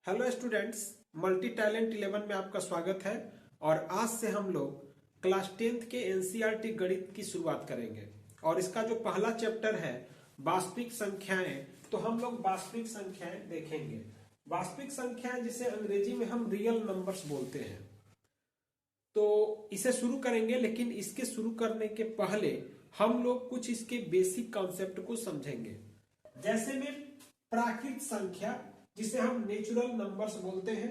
Hello students, multi talent 11 में आपका स्वागत है। और आज से हम लोग क्लास 10th के एनसीईआरटी गणित की शुरुआत करेंगे। और इसका जो पहला चैप्टर है वास्तविक संख्याएं, तो हम लोग वास्तविक संख्याएं देखेंगे। वास्तविक संख्याएं जिसे अंग्रेजी में हम रियल नंबर्स बोलते हैं, तो इसे शुरू करेंगे। लेकिन इसके शुरू करने के पहले हम लोग कुछ इसके बेसिक कॉन्सेप्ट को समझेंगे। जैसे में प्राकृत संख्या जिसे हम नेचुरल नंबर्स बोलते हैं।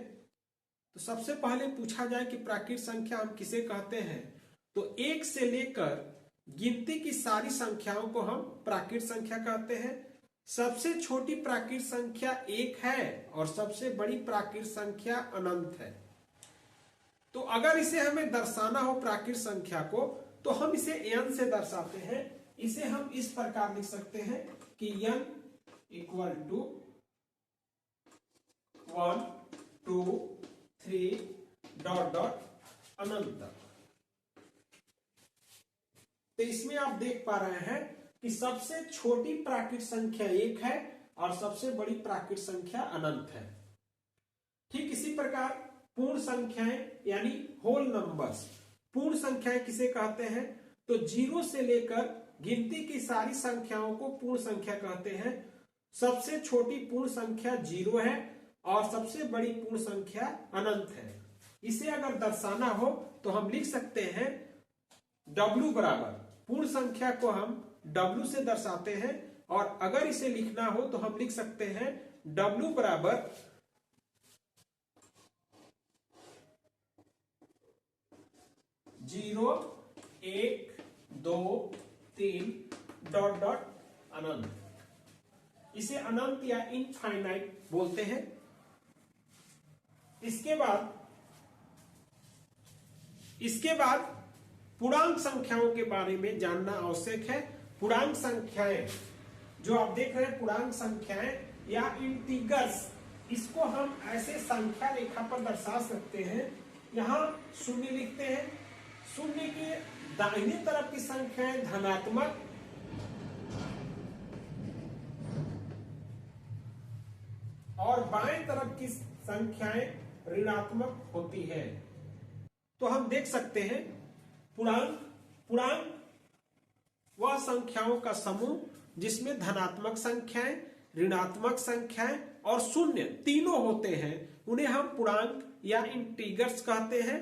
तो सबसे पहले पूछा जाए कि प्राकृत संख्या हम किसे कहते हैं, तो एक से लेकर गिनती की सारी संख्याओं को हम प्राकृत संख्या कहते हैं। सबसे छोटी प्राकृत संख्या एक है और सबसे बड़ी प्राकृत संख्या अनंत है। तो अगर इसे हमें दर्शाना हो प्राकृत संख्या को, तो हम इसे n से दर्शाते हैं। इसे हम इस प्रकार लिख सकते हैं कि n equal to 1, 2, 3 dot dot अनंत तक। तो इसमें आप देख पा रहे हैं कि सबसे छोटी प्राकृत संख्या एक है और सबसे बड़ी प्राकृत संख्या अनंत है। ठीक इसी प्रकार पूर्ण संख्याएं यानी होल नंबर्स, पूर्ण संख्याएं किसे कहते हैं, तो 0 से लेकर गिनती की सारी संख्याओं को पूर्ण संख्या कहते हैं। सबसे छोटी पूर्ण संख्या 0 है और सबसे बड़ी पूर्ण संख्या अनंत है। इसे अगर दर्शाना हो तो हम लिख सकते हैं W बराबर, पूर्ण संख्या को हम W से दर्शाते हैं। और अगर इसे लिखना हो तो हम लिख सकते हैं W बराबर जीरो, 1, 2, 3 डॉट डॉट अनंत। इसे अनंत या इनफाइनाइट बोलते हैं। इसके बाद पूर्णांक संख्याओं के बारे में जानना आवश्यक है। पूर्णांक संख्याएं जो आप देख रहे हैं, पूर्णांक संख्याएं या इंटीगर्स, इसको हम ऐसे संख्या रेखा पर दर्शा सकते हैं। यहां शून्य लिखते हैं। शून्य के दाहिनी तरफ की संख्याएं धनात्मक और बाएं तरफ की संख्याएं ऋणात्मक होती है। तो हम देख सकते हैं पूर्णांक वह संख्याओं का समूह जिसमें धनात्मक संख्याएं, ऋणात्मक संख्याएं और शून्य तीनों होते हैं, उन्हें हम पूर्णांक या इंटीगर्स कहते हैं।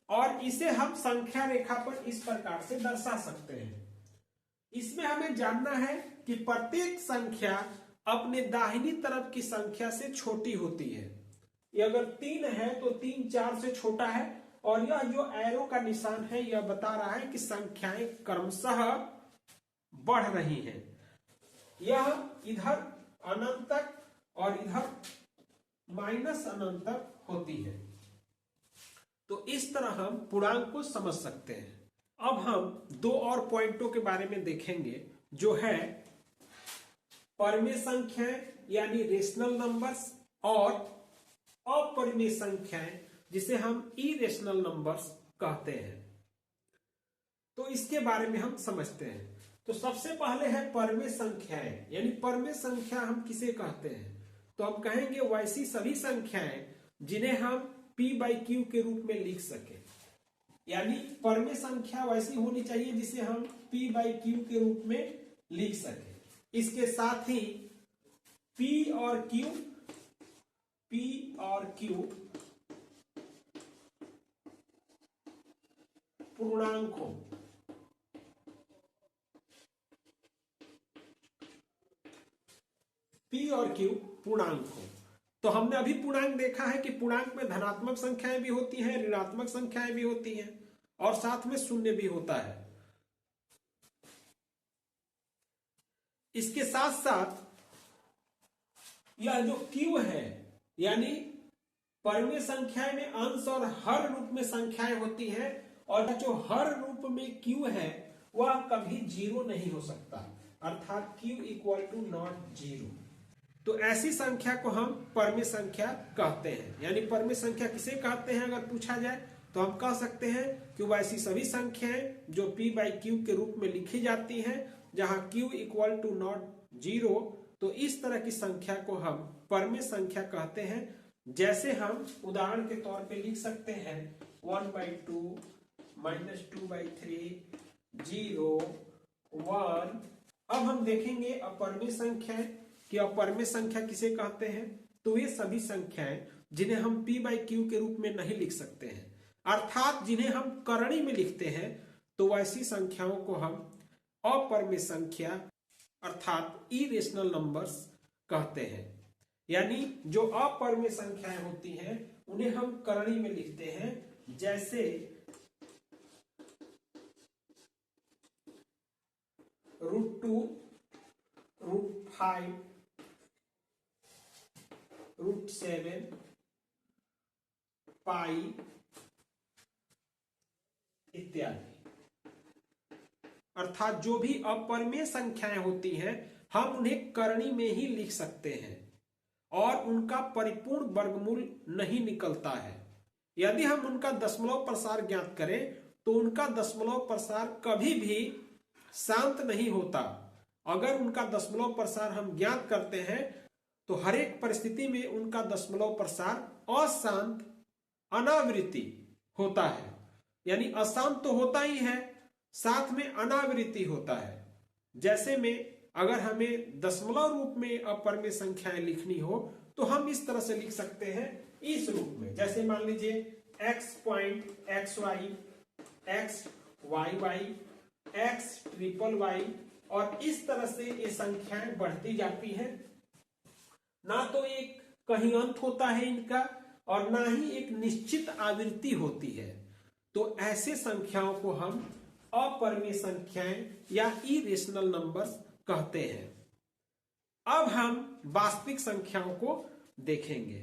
और इसे हम संख्या रेखा पर इस प्रकार से दर्शा सकते हैं। इसमें हमें जानना है कि प्रत्येक संख्या अपने दाहिनी तरफ की संख्या से छोटी होती है। ये अगर 3 है तो 3 4 से छोटा है। और यह जो एरो का निशान है यह बता रहा है कि संख्याएं क्रमशः बढ़ रही हैं। यह इधर अनंत तक और इधर माइनस अनंत तक होती है। तो इस तरह हम पूर्णांक को समझ सकते हैं। अब हम दो और पॉइंटों के बारे में देखेंगे, जो है परिमेय संख्याएं यानी रेशनल नंबर्स और अपरिमेय संख्याएं जिसे हम इरेशनल नंबर्स कहते हैं। तो इसके बारे में हम समझते हैं। तो सबसे पहले है परिमेय संख्याएं, यानी परिमेय संख्या हम किसे कहते हैं, तो हम कहेंगे वैसी सभी संख्याएं जिन्हें हम p/q के रूप में लिख सके। यानी परिमेय संख्या वैसी होनी चाहिए जिसे हम p/q के रूप में लिख सके। इसके साथ ही p और q पूर्णांक हो। p और q पूर्णांक हो। तो हमने अभी पूर्णांक देखा है कि पूर्णांक में धनात्मक संख्याएं भी होती हैं, ऋणात्मक संख्याएं भी होती हैं और साथ में शून्य भी होता है। इसके साथ साथ यह जो q है, यानी परिमेय संख्याएं में अंश और हर रूप में संख्याएं होती हैं। और जो हर रूप में q है वह कभी 0 नहीं हो सकता, अर्थात q इक्वल टू नॉट 0। तो ऐसी संख्या को हम परिमेय संख्या कहते हैं। यानी परिमेय संख्या किसे कहते हैं अगर पूछा जाए तो हम कह सकते हैं कि वह ऐसी सभी संख्याएं जो p/q के रूप में लिखी जाती हैं, जहां q इक्वल टू नॉट 0। तो इस तरह की संख्या को हम परिमेय संख्या कहते हैं। जैसे हम उदाहरण के तौर पे लिख सकते हैं 1/2 -2/3 0 1। अब हम देखेंगे अपरिमेय संख्याएं कि अपरिमेय संख्या किसे कहते हैं। तो ये सभी संख्याएं जिन्हें हम p/q के रूप में नहीं लिख सकते हैं, अर्थात जिन्हें हम करणी में लिखते हैं, तो वैसी संख्याओं को हम अपरिमेय संख्या अर्थात इरेशनल नंबर्स कहते हैं। यानी जो अपरिमेय संख्याएं होती हैं उन्हें हम करणी में लिखते हैं, जैसे √2 √5 √7 पाई इत्यादि। अर्थात जो भी अपरिमेय संख्याएं होती हैं हम उन्हें करणी में ही लिख सकते हैं और उनका परिपूर्ण वर्गमूल नहीं निकलता है। यदि हम उनका दशमलव प्रसार ज्ञात करें तो उनका दशमलव प्रसार कभी भी शांत नहीं होता। अगर उनका दशमलव प्रसार हम ज्ञात करते हैं तो हर एक परिस्थिति में उनका दशमलव प्रसार अशांत अनावृत्ति होता है। यानी अशांत तो होता ही है, साथ में अनावृत्ति होता है। जैसे में अगर हमें दशमलव रूप में अपरिमेय संख्याएं लिखनी हो तो हम इस तरह से लिख सकते हैं, इस रूप में। जैसे मान लीजिए x.xy xyy x⋯y और इस तरह से ये संख्याएं बढ़ती जाती हैं। ना तो एक कहीं अंत होता है इनका और ना ही एक निश्चित आवृत्ति होती है। तो ऐसे संख्याओं को हम अपरिमेय संख्याएं या इरेशनल नंबर्स कहते हैं। अब हम वास्तविक संख्याओं को देखेंगे।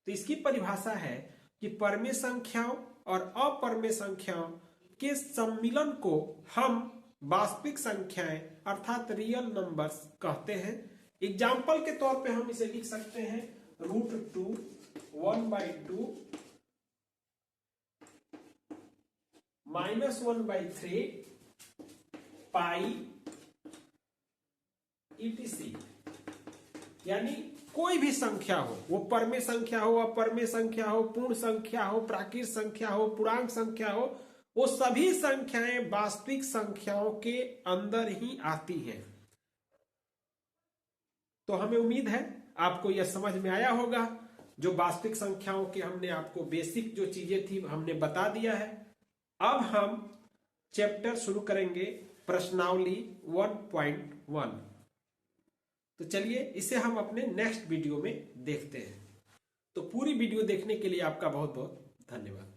तो इसकी परिभाषा है कि परिमेय संख्याओं और अपरिमेय संख्याओं के सम्मिलन को हम वास्तविक संख्याएं अर्थात रियल नंबर्स कहते हैं। एग्जाम्पल के तौर पे हम इसे लिख सकते हैं √2 1/2 -1/3 पाई etc। यानी कोई भी संख्या हो, वो परिमेय संख्या हो, अपरिमेय संख्या हो, पूर्ण संख्या हो, प्राकृत संख्या हो, पूर्णांक संख्या हो, वो सभी संख्याएं वास्तविक संख्याओं के अंदर ही आती हैं। तो हमें उम्मीद है आपको यह समझ में आया होगा। जो वास्तविक संख्याओं के हमने आपको बेसिक जो चीजें थी हमने बता दिया है। अब हम चैप्टर शुरू करेंगे प्रश्नावली 1.1। तो चलिए इसे हम अपने नेक्स्ट वीडियो में देखते हैं। तो पूरी वीडियो देखने के लिए आपका बहुत बहुत धन्यवाद।